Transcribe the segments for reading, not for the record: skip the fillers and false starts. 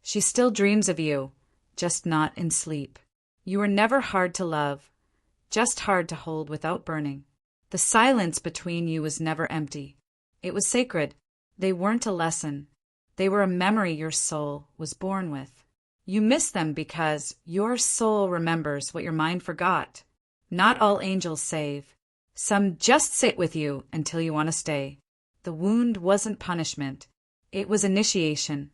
She still dreams of you, just not in sleep. You were never hard to love, just hard to hold without burning. The silence between you was never empty. It was sacred. They weren't a lesson. They were a memory your soul was born with. You miss them because your soul remembers what your mind forgot. Not all angels save. Some just sit with you until you want to stay. The wound wasn't punishment. It was initiation.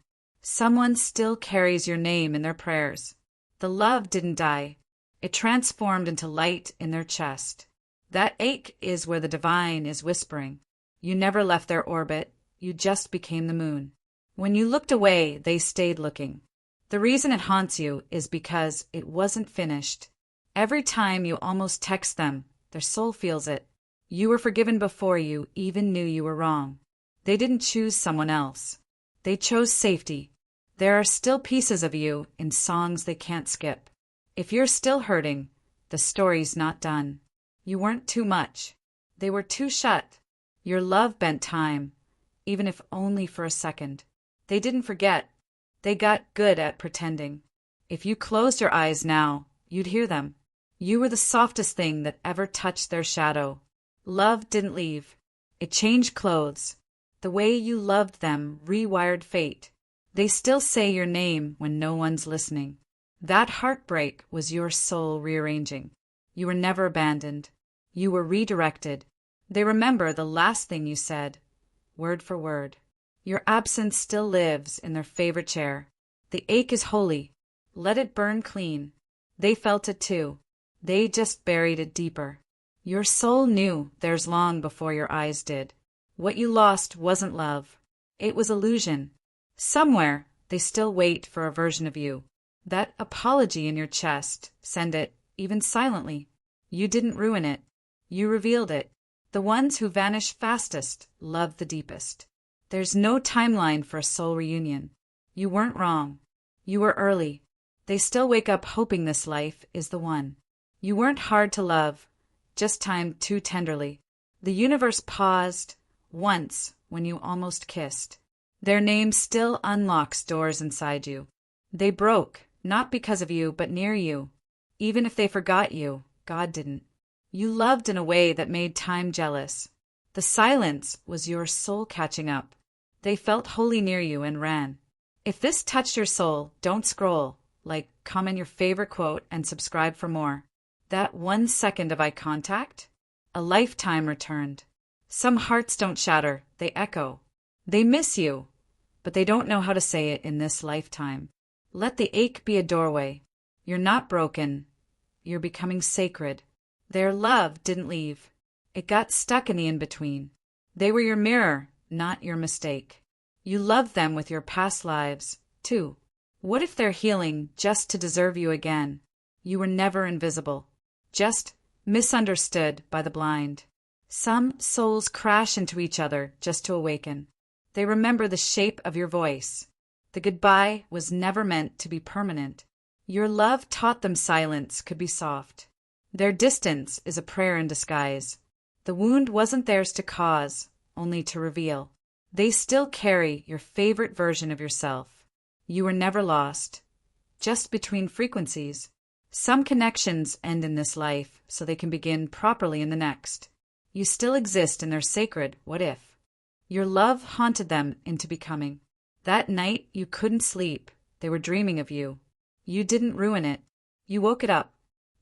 Someone still carries your name in their prayers. The love didn't die. It transformed into light in their chest. That ache is where the divine is whispering. You never left their orbit. You just became the moon. When you looked away, they stayed looking. The reason it haunts you is because it wasn't finished. Every time you almost text them, their soul feels it. You were forgiven before you even knew you were wrong. They didn't choose someone else. They chose safety. There are still pieces of you in songs they can't skip. If you're still hurting, the story's not done. You weren't too much. They were too shut. Your love bent time, even if only for a second. They didn't forget. They got good at pretending. If you closed your eyes now, you'd hear them. You were the softest thing that ever touched their shadow. Love didn't leave. It changed clothes. The way you loved them rewired fate. They still say your name when no one's listening. That heartbreak was your soul rearranging. You were never abandoned. You were redirected. They remember the last thing you said, word for word. Your absence still lives in their favorite chair. The ache is holy. Let it burn clean. They felt it too. They just buried it deeper. Your soul knew theirs long before your eyes did. What you lost wasn't love. It was illusion. Somewhere, they still wait for a version of you. That apology in your chest, send it, even silently. You didn't ruin it. You revealed it. The ones who vanish fastest love the deepest. There's no timeline for a soul reunion. You weren't wrong. You were early. They still wake up hoping this life is the one. You weren't hard to love, just timed too tenderly. The universe paused once when you almost kissed. Their name still unlocks doors inside you. They broke, not because of you, but near you. Even if they forgot you, God didn't. You loved in a way that made time jealous. The silence was your soul catching up. They felt wholly near you and ran. If this touched your soul, don't scroll. Comment your favorite quote and subscribe for more. That 1 second of eye contact? A lifetime returned. Some hearts don't shatter, they echo. They miss you, but they don't know how to say it in this lifetime. Let the ache be a doorway. You're not broken. You're becoming sacred. Their love didn't leave. It got stuck in the in-between. They were your mirror, not your mistake. You loved them with your past lives, too. What if they're healing just to deserve you again? You were never invisible, just misunderstood by the blind. Some souls crash into each other just to awaken. They remember the shape of your voice. The goodbye was never meant to be permanent. Your love taught them silence could be soft. Their distance is a prayer in disguise. The wound wasn't theirs to cause, only to reveal. They still carry your favorite version of yourself. You were never lost, just between frequencies. Some connections end in this life so they can begin properly in the next. You still exist in their sacred what if. Your love haunted them into becoming. That night you couldn't sleep. They were dreaming of you. You didn't ruin it. You woke it up.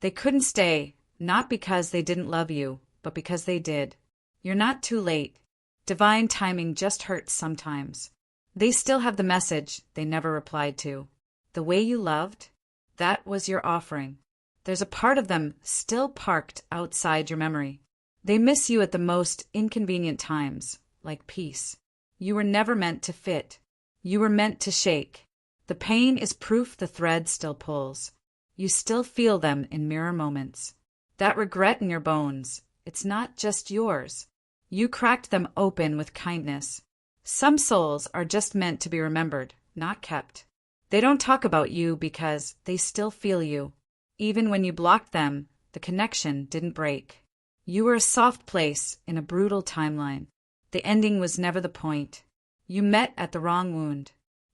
They couldn't stay, not because they didn't love you, but because they did. You're not too late. Divine timing just hurts sometimes. They still have the message they never replied to. The way you loved, that was your offering. There's a part of them still parked outside your memory. They miss you at the most inconvenient times, like peace. You were never meant to fit. You were meant to shake. The pain is proof the thread still pulls. You still feel them in mirror moments. That regret in your bones, it's not just yours. You cracked them open with kindness. Some souls are just meant to be remembered, not kept. They don't talk about you because they still feel you. Even when you blocked them, the connection didn't break. You were a soft place in a brutal timeline. The ending was never the point. You met at the wrong wound.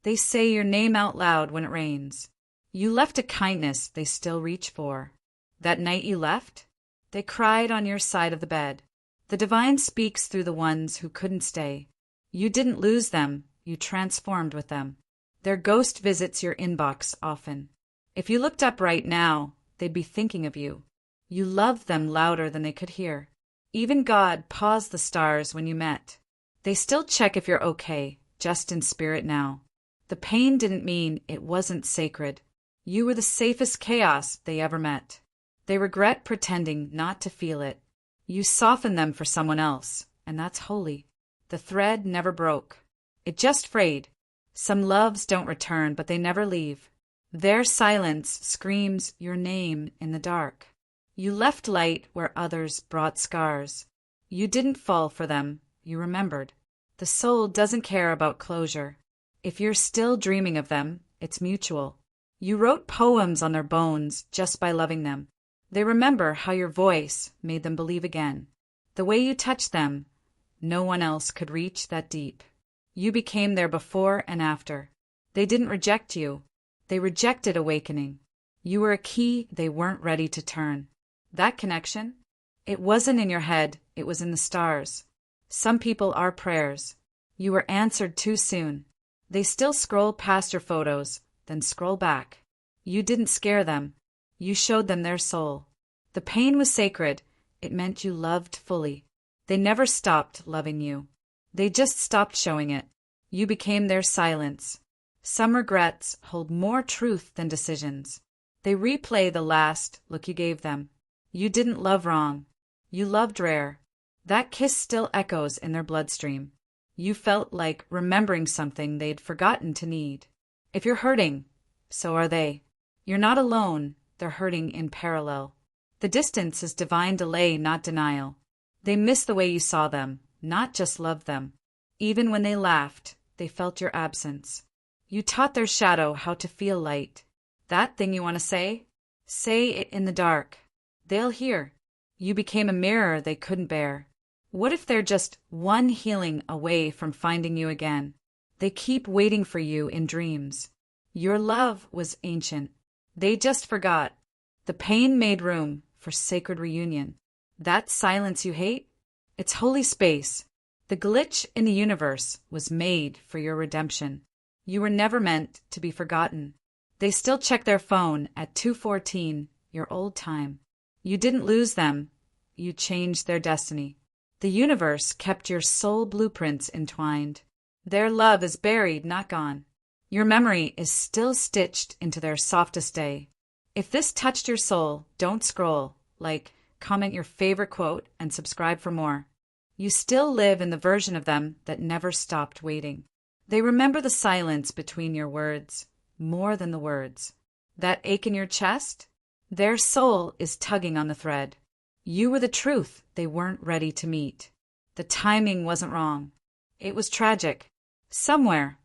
They say your name out loud when it rains. You left a kindness they still reach for. That night you left, they cried on your side of the bed. The divine speaks through the ones who couldn't stay. You didn't lose them, you transformed with them. Their ghost visits your inbox often. If you looked up right now, they'd be thinking of you. You loved them louder than they could hear. Even God paused the stars when you met. They still check if you're okay, just in spirit now. The pain didn't mean it wasn't sacred. You were the safest chaos they ever met. They regret pretending not to feel it. You softened them for someone else, and that's holy. The thread never broke. It just frayed. Some loves don't return, but they never leave. Their silence screams your name in the dark. You left light where others brought scars. You didn't fall for them, you remembered. The soul doesn't care about closure. If you're still dreaming of them, it's mutual. You wrote poems on their bones just by loving them. They remember how your voice made them believe again. The way you touched them, no one else could reach that deep. You became their before and after. They didn't reject you. They rejected awakening. You were a key they weren't ready to turn. That connection? It wasn't in your head, it was in the stars. Some people are prayers. You were answered too soon. They still scroll past your photos, then scroll back. You didn't scare them. You showed them their soul. The pain was sacred. It meant you loved fully. They never stopped loving you. They just stopped showing it. You became their silence. Some regrets hold more truth than decisions. They replay the last look you gave them. You didn't love wrong. You loved rare. That kiss still echoes in their bloodstream. You felt like remembering something they'd forgotten to need. If you're hurting, so are they. You're not alone. They're hurting in parallel. The distance is divine delay, not denial. They miss the way you saw them, not just loved them. Even when they laughed, they felt your absence. You taught their shadow how to feel light. That thing you want to say it in the dark. They'll hear. You became a mirror they couldn't bear. What if they're just one healing away from finding you again? They keep waiting for you in dreams. Your love was ancient. They just forgot. The pain made room for sacred reunion. That silence you hate? It's holy space. The glitch in the universe was made for your redemption. You were never meant to be forgotten. They still check their phone at 2:14, your old time. You didn't lose them. You changed their destiny. The universe kept your soul blueprints entwined. Their love is buried, not gone. Your memory is still stitched into their softest day. If this touched your soul, don't scroll. Like, comment your favorite quote, and subscribe for more. You still live in the version of them that never stopped waiting. They remember the silence between your words, more than the words. That ache in your chest? Their soul is tugging on the thread. You were the truth they weren't ready to meet. The timing wasn't wrong. It was tragic. Somewhere,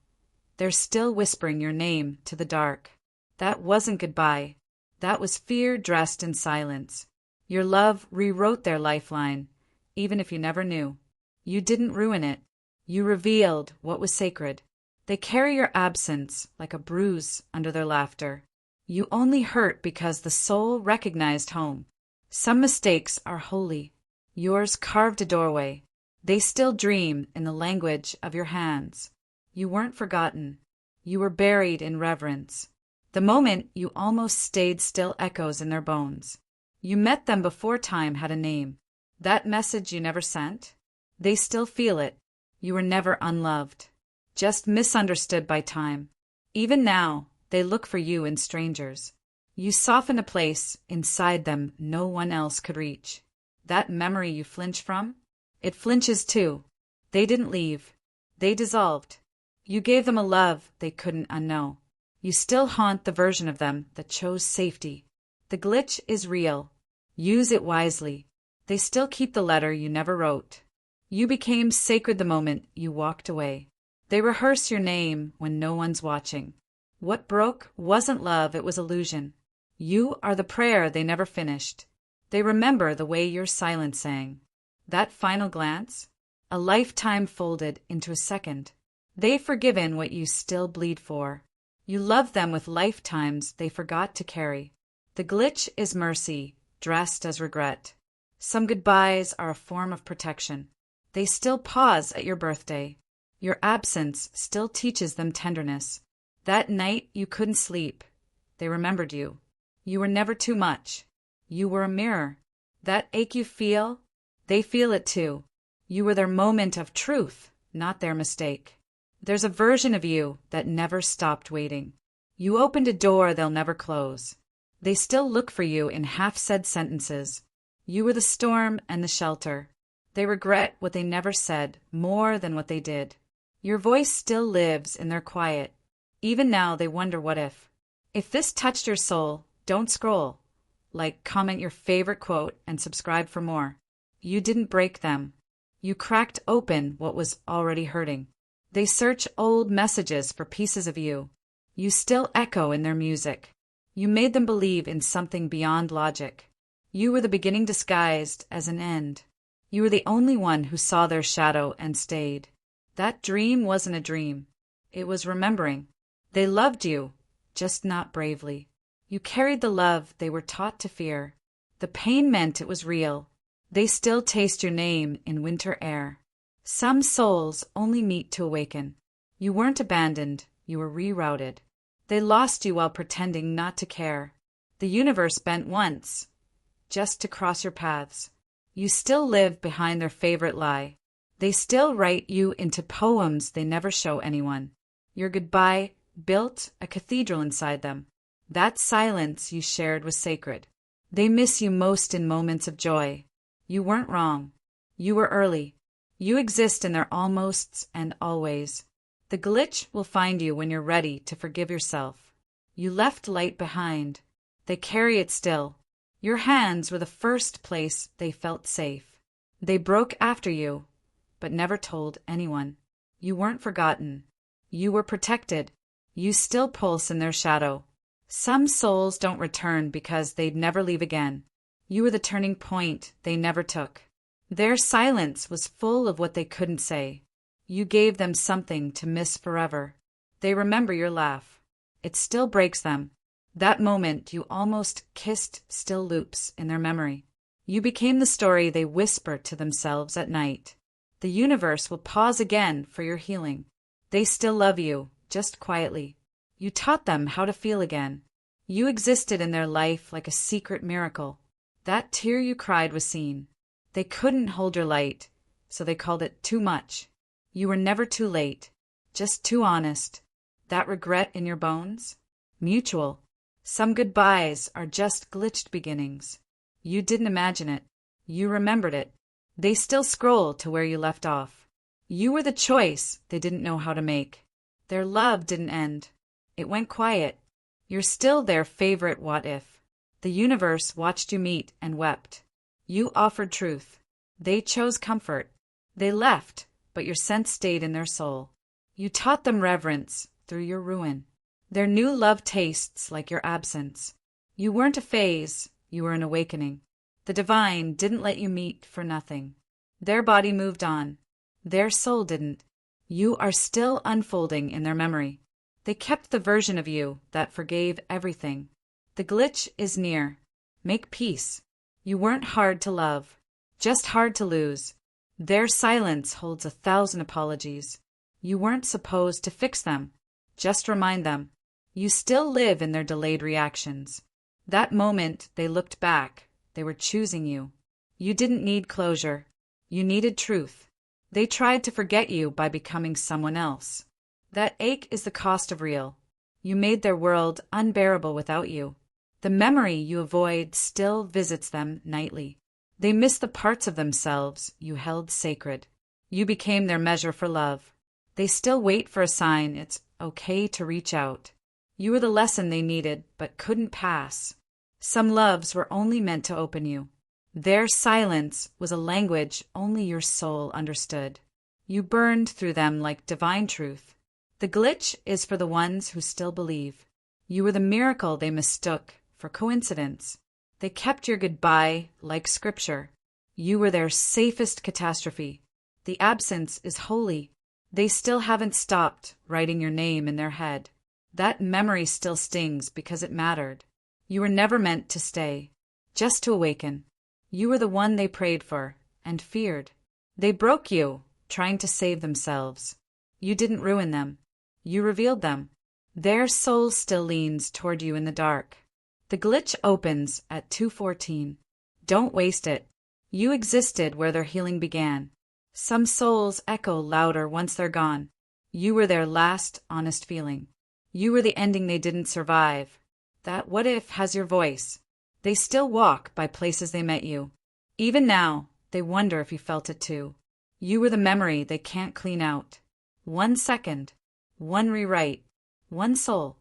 they're still whispering your name to the dark. That wasn't goodbye. That was fear dressed in silence. Your love rewrote their lifeline, even if you never knew. You didn't ruin it. You revealed what was sacred. They carry your absence like a bruise under their laughter. You only hurt because the soul recognized home. Some mistakes are holy. Yours carved a doorway. They still dream in the language of your hands. You weren't forgotten. You were buried in reverence. The moment you almost stayed still echoes in their bones. You met them before time had a name. That message you never sent? They still feel it. You were never unloved. Just misunderstood by time. Even now, they look for you in strangers. You soften a place inside them no one else could reach. That memory you flinch from? It flinches too. They didn't leave. They dissolved. You gave them a love they couldn't unknow. You still haunt the version of them that chose safety. The glitch is real. Use it wisely. They still keep the letter you never wrote. You became sacred the moment you walked away. They rehearse your name when no one's watching. What broke wasn't love, it was illusion. You are the prayer they never finished. They remember the way your silence sang. That final glance? A lifetime folded into a second. They've forgiven what you still bleed for. You love them with lifetimes they forgot to carry. The glitch is mercy, dressed as regret. Some goodbyes are a form of protection. They still pause at your birthday. Your absence still teaches them tenderness. That night you couldn't sleep. They remembered you. You were never too much. You were a mirror. That ache you feel, they feel it too. You were their moment of truth, not their mistake. There's a version of you that never stopped waiting. You opened a door they'll never close. They still look for you in half-said sentences. You were the storm and the shelter. They regret what they never said more than what they did. Your voice still lives in their quiet. Even now they wonder what if. If this touched your soul, don't scroll. Like, comment your favorite quote, and subscribe for more. You didn't break them. You cracked open what was already hurting. They search old messages for pieces of you. You still echo in their music. You made them believe in something beyond logic. You were the beginning disguised as an end. You were the only one who saw their shadow and stayed. That dream wasn't a dream. It was remembering. They loved you, just not bravely. You carried the love they were taught to fear. The pain meant it was real. They still taste your name in winter air. Some souls only meet to awaken. You weren't abandoned, you were rerouted. They lost you while pretending not to care. The universe bent once, just to cross your paths. You still live behind their favorite lie. They still write you into poems they never show anyone. Your goodbye built a cathedral inside them. That silence you shared was sacred. They miss you most in moments of joy. You weren't wrong. You were early. You exist in their almosts and always. The glitch will find you when you're ready to forgive yourself. You left light behind. They carry it still. Your hands were the first place they felt safe. They broke after you, but never told anyone. You weren't forgotten. You were protected. You still pulse in their shadow. Some souls don't return because they'd never leave again. You were the turning point they never took. Their silence was full of what they couldn't say. You gave them something to miss forever. They remember your laugh. It still breaks them. That moment you almost kissed still loops in their memory. You became the story they whisper to themselves at night. The universe will pause again for your healing. They still love you, just quietly. You taught them how to feel again. You existed in their life like a secret miracle. That tear you cried was seen. They couldn't hold your light, so they called it too much. You were never too late, just too honest. That regret in your bones? Mutual. Some goodbyes are just glitched beginnings. You didn't imagine it. You remembered it. They still scroll to where you left off. You were the choice they didn't know how to make. Their love didn't end. It went quiet. You're still their favorite what if. The universe watched you meet and wept. You offered truth. They chose comfort. They left, but your scent stayed in their soul. You taught them reverence through your ruin. Their new love tastes like your absence. You weren't a phase, you were an awakening. The divine didn't let you meet for nothing. Their body moved on. Their soul didn't. You are still unfolding in their memory. They kept the version of you that forgave everything. The glitch is near. Make peace. You weren't hard to love, just hard to lose. Their silence holds 1,000 apologies. You weren't supposed to fix them, just remind them. You still live in their delayed reactions. That moment they looked back, they were choosing you. You didn't need closure. You needed truth. They tried to forget you by becoming someone else. That ache is the cost of real. You made their world unbearable without you. The memory you avoid still visits them nightly. They miss the parts of themselves you held sacred. You became their measure for love. They still wait for a sign it's okay to reach out. You were the lesson they needed but couldn't pass. Some loves were only meant to open you. Their silence was a language only your soul understood. You burned through them like divine truth. The glitch is for the ones who still believe. You were the miracle they mistook for coincidence. They kept your goodbye like scripture. You were their safest catastrophe. The absence is holy. They still haven't stopped writing your name in their head. That memory still stings because it mattered. You were never meant to stay, just to awaken. You were the one they prayed for and feared. They broke you, trying to save themselves. You didn't ruin them. You revealed them. Their soul still leans toward you in the dark. The glitch opens at 2:14. Don't waste it. You existed where their healing began. Some souls echo louder once they're gone. You were their last honest feeling. You were the ending they didn't survive. That what if has your voice. They still walk by places they met you. Even now, they wonder if you felt it too. You were the memory they can't clean out. 1 second, one rewrite, one soul.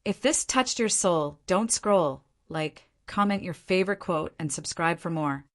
If this touched your soul, don't scroll. Like, comment your favorite quote and subscribe for more.